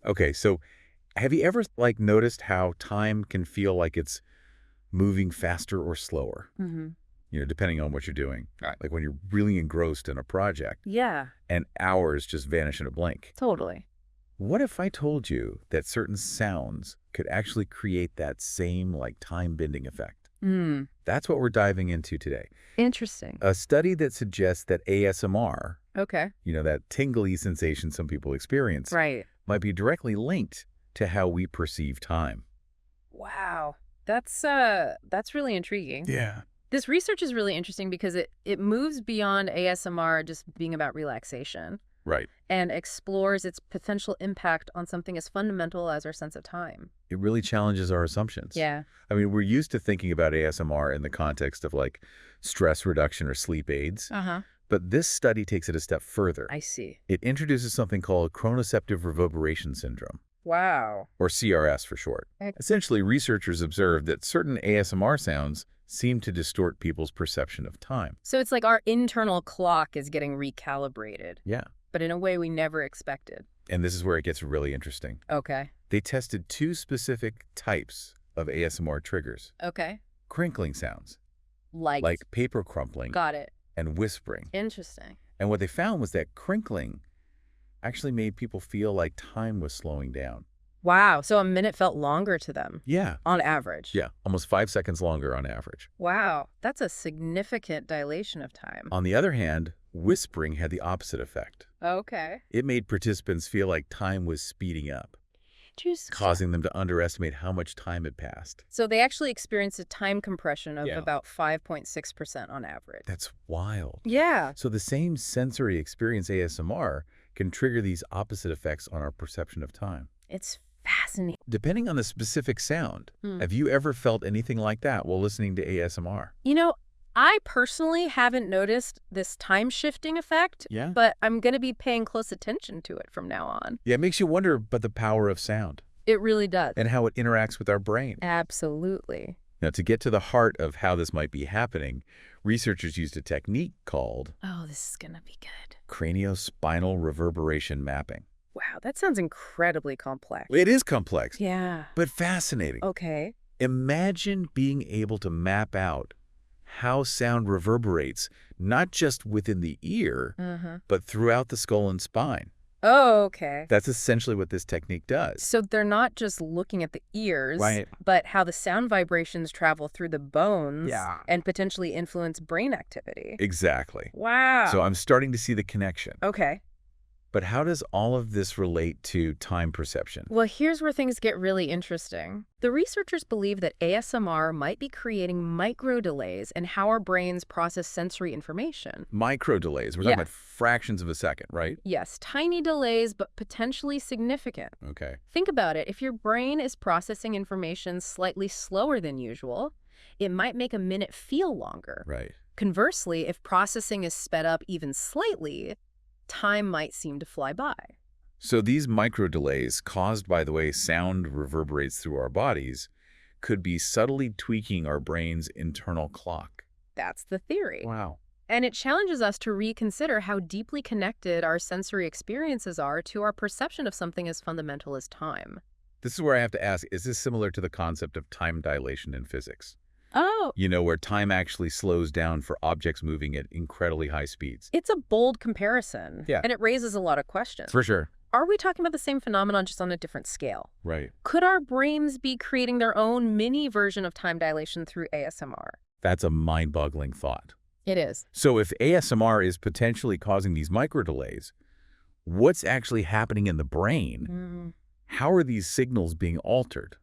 Okay, so have you ever noticed how time can feel like it's moving faster or slower? Mm-hmm. Depending on what you're doing. Right. Like when you're really engrossed in a project Yeah, and hours just vanish in a blink. totally. What if I told you that certain sounds could actually create that same time-bending effect? Mm. That's what we're diving into today. Interesting. A study that suggests that ASMR, Okay. that tingly sensation some people experience, Right. might be directly linked to how we perceive time. Wow. That's really intriguing. Yeah. This research is really interesting because it moves beyond ASMR just being about relaxation Right. and explores its potential impact on something as fundamental as our sense of time. It really challenges our assumptions. Yeah. I mean, we're used to thinking about ASMR in the context of stress reduction or sleep aids, Uh-huh. but this study takes it a step further. I see. It introduces something called Chronoceptive Reverberation Syndrome, Wow. or CRS for short. Essentially, researchers observed that certain ASMR sounds seem to distort people's perception of time. So it's like our internal clock is getting recalibrated, Yeah. but in a way we never expected. And this is where it gets really interesting. Okay. They tested two specific types of ASMR triggers. Okay. Crinkling sounds, Like paper crumpling got it. and whispering. Interesting. And what they found was that crinkling actually made people feel like time was slowing down. Wow. So a minute felt longer to them Yeah. on average. Yeah, almost 5 seconds longer on average. Wow. That's a significant dilation of time. On the other hand, whispering had the opposite effect. Okay. It made participants feel like time was speeding up, Just causing them to underestimate how much time had passed. So they actually experienced a time compression of Yeah. about 5.6% on average. That's wild. Yeah. So the same sensory experience, ASMR, can trigger these opposite effects on our perception of time. It's fascinating. Depending on the specific sound, Hmm. have you ever felt anything like that while listening to ASMR? I personally haven't noticed this time-shifting effect, Yeah? but I'm going to be paying close attention to it from now on. Yeah, it makes you wonder about the power of sound It really does. and how it interacts with our brain. Absolutely. Now, to get to the heart of how this might be happening, researchers used a technique called Oh, this is going to be good. craniospinal reverberation mapping. Wow, that sounds incredibly complex. It is complex, Yeah. but fascinating. Okay. Imagine being able to map out how sound reverberates, not just within the ear, Uh-huh. but throughout the skull and spine. Oh, okay. That's essentially what this technique does. So they're not just looking at the ears, Right. but how the sound vibrations travel through the bones Yeah. and potentially influence brain activity. Exactly. Wow. So I'm starting to see the connection. Okay. But how does all of this relate to time perception? Well, here's where things get really interesting. The researchers believe that ASMR might be creating micro delays in how our brains process sensory information. Micro delays. We're talking Yeah. about fractions of a second, right? Yes, tiny delays, but potentially significant. Okay. Think about it. If your brain is processing information slightly slower than usual, it might make a minute feel longer. Right. Conversely, if processing is sped up even slightly, time might seem to fly by. So these micro delays, caused by the way sound reverberates through our bodies, could be subtly tweaking our brain's internal clock. That's the theory. Wow. And it challenges us to reconsider how deeply connected our sensory experiences are to our perception of something as fundamental as time. This is where I have to ask, is this similar to the concept of time dilation in physics? Oh, Where time actually slows down for objects moving at incredibly high speeds. it's a bold comparison. Yeah. And it raises a lot of questions. For sure. Are we talking about the same phenomenon just on a different scale? Right. Could our brains be creating their own mini version of time dilation through ASMR? That's a mind-boggling thought. It is. So if ASMR is potentially causing these micro delays, what's actually happening in the brain? How are these signals being altered?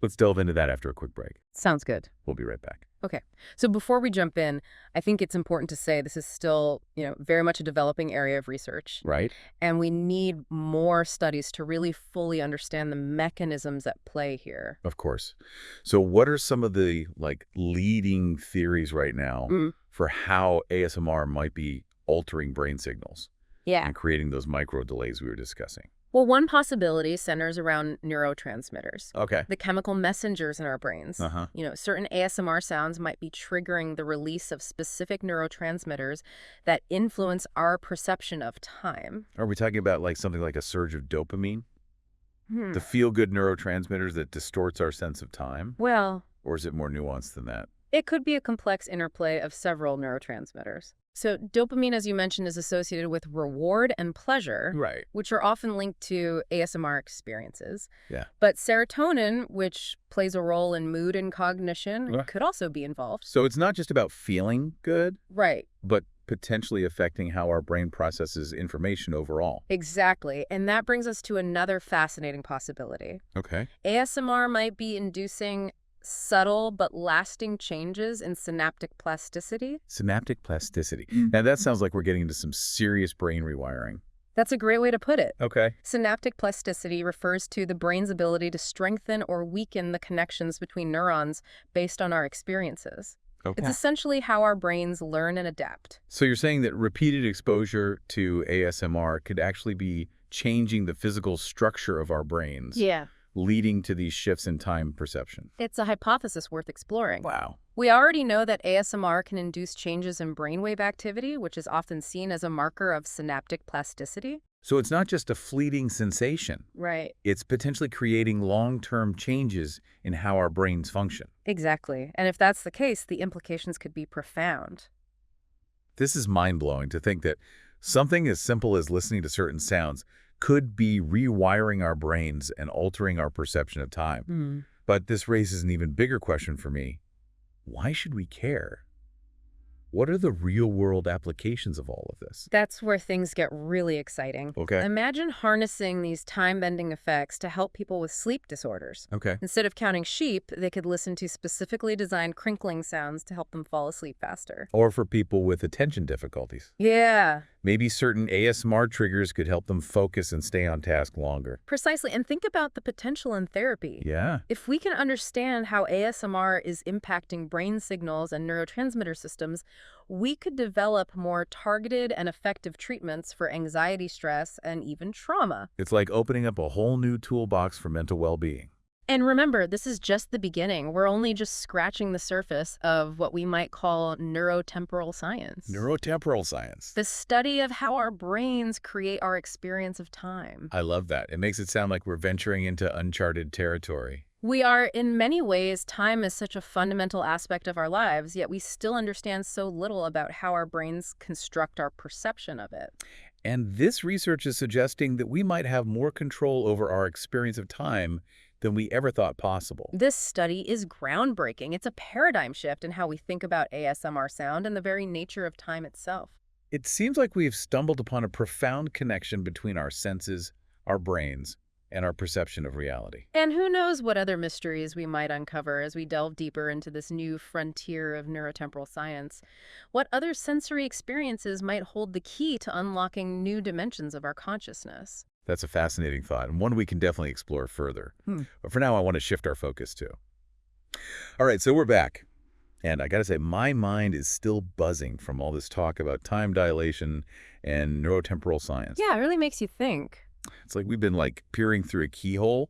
Let's delve into that after a quick break. Sounds good. We'll be right back. Okay. So before we jump in, I think it's important to say this is still, very much a developing area of research. Right? And we need more studies to really fully understand the mechanisms at play here. Of course. So what are some of the leading theories right now for how ASMR might be altering brain signals Yeah. and creating those micro delays we were discussing? Well, one possibility centers around neurotransmitters, Okay. the chemical messengers in our brains. Uh-huh. Certain ASMR sounds might be triggering the release of specific neurotransmitters that influence our perception of time. Are we talking about something like a surge of dopamine? The feel-good neurotransmitters that distorts our sense of time? Well, Or is it more nuanced than that? it could be a complex interplay of several neurotransmitters. So dopamine, as you mentioned, is associated with reward and pleasure, Right. which are often linked to ASMR experiences. Yeah. But serotonin, which plays a role in mood and cognition, Yeah. could also be involved. So it's not just about feeling good, Right. but potentially affecting how our brain processes information overall. Exactly. And that brings us to another fascinating possibility. Okay. ASMR might be inducing subtle but lasting changes in synaptic plasticity. Synaptic plasticity. Now that sounds like we're getting into some serious brain rewiring. That's a great way to put it. Okay. Synaptic plasticity refers to the brain's ability to strengthen or weaken the connections between neurons based on our experiences. Okay. It's essentially how our brains learn and adapt. So you're saying that repeated exposure to ASMR could actually be changing the physical structure of our brains, Yeah. leading to these shifts in time perception. It's a hypothesis worth exploring. Wow. We already know that ASMR can induce changes in brainwave activity, which is often seen as a marker of synaptic plasticity. So it's not just a fleeting sensation. Right. It's potentially creating long-term changes in how our brains function. Exactly. And if that's the case, the implications could be profound. This is mind-blowing to think that something as simple as listening to certain sounds could be rewiring our brains and altering our perception of time. But this raises an even bigger question for me. Why should we care? What are the real-world applications of all of this? That's where things get really exciting. Okay. Imagine harnessing these time-bending effects to help people with sleep disorders. Okay. Instead of counting sheep, they could listen to specifically designed crinkling sounds to help them fall asleep faster. Or for people with attention difficulties. Yeah, Maybe certain ASMR triggers could help them focus and stay on task longer. precisely. And think about the potential in therapy. Yeah. If we can understand how ASMR is impacting brain signals and neurotransmitter systems, we could develop more targeted and effective treatments for anxiety, stress, and even trauma. It's like opening up a whole new toolbox for mental well-being. And remember, this is just the beginning. We're only just scratching the surface of what we might call neurotemporal science. Neurotemporal science. The study of how our brains create our experience of time. I love that. It makes it sound like we're venturing into uncharted territory. We are, in many ways, time is such a fundamental aspect of our lives, yet we still understand so little about how our brains construct our perception of it. And this research is suggesting that we might have more control over our experience of time than we ever thought possible. This study is groundbreaking. It's a paradigm shift in how we think about ASMR sound and the very nature of time itself. It seems like we've stumbled upon a profound connection between our senses, our brains, and our perception of reality. And who knows what other mysteries we might uncover as we delve deeper into this new frontier of neurotemporal science. What other sensory experiences might hold the key to unlocking new dimensions of our consciousness? That's a fascinating thought, and one we can definitely explore further. But for now, I want to shift our focus to. All right, so we're back. And I got to say, my mind is still buzzing from all this talk about time dilation and neurotemporal science. Yeah, it really makes you think. It's like we've been peering through a keyhole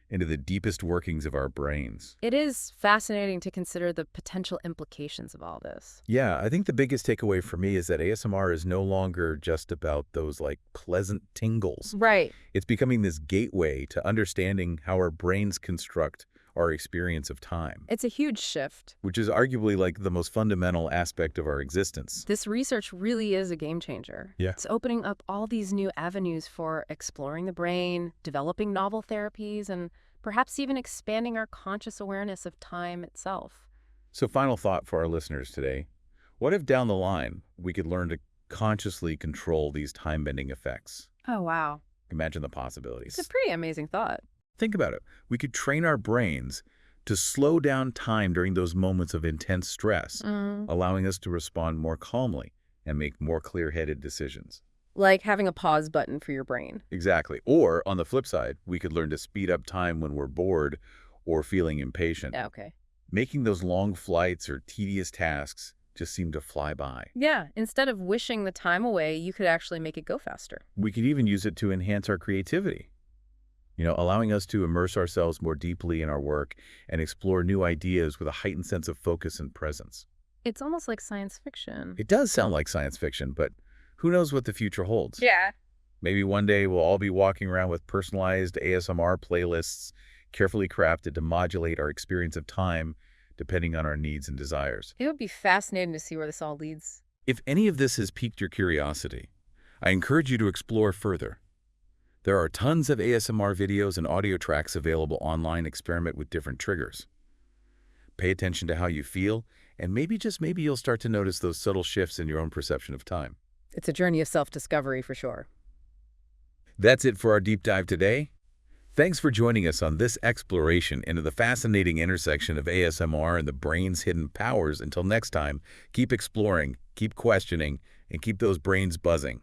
into the deepest workings of our brains. It is fascinating to consider the potential implications of all this. Yeah, I think the biggest takeaway for me is that ASMR is no longer just about those pleasant tingles. Right. It's becoming this gateway to understanding how our brains construct our experience of time, It's a huge shift. which is arguably the most fundamental aspect of our existence. This research really is a game changer. Yeah. It's opening up all these new avenues for exploring the brain, developing novel therapies, and perhaps even expanding our conscious awareness of time itself. So final thought for our listeners today. What if down the line we could learn to consciously control these time-bending effects? Oh, wow. Imagine the possibilities. It's a pretty amazing thought. Think about it. We could train our brains to slow down time during those moments of intense stress, allowing us to respond more calmly and make more clear-headed decisions. Like having a pause button for your brain. Exactly. Or, on the flip side, we could learn to speed up time when we're bored or feeling impatient, Okay. making those long flights or tedious tasks just seem to fly by. Yeah, instead of wishing the time away, you could actually make it go faster. We could even use it to enhance our creativity, allowing us to immerse ourselves more deeply in our work and explore new ideas with a heightened sense of focus and presence. It's almost like science fiction. It does sound like science fiction, but who knows what the future holds? Yeah. Maybe one day we'll all be walking around with personalized ASMR playlists carefully crafted to modulate our experience of time depending on our needs and desires. It would be fascinating to see where this all leads. If any of this has piqued your curiosity, I encourage you to explore further. There are tons of ASMR videos and audio tracks available online. Experiment with different triggers. Pay attention to how you feel, and maybe, just maybe, you'll start to notice those subtle shifts in your own perception of time. It's a journey of self-discovery for sure. That's it for our deep dive today. Thanks for joining us on this exploration into the fascinating intersection of ASMR and the brain's hidden powers. Until next time, keep exploring, keep questioning, and keep those brains buzzing.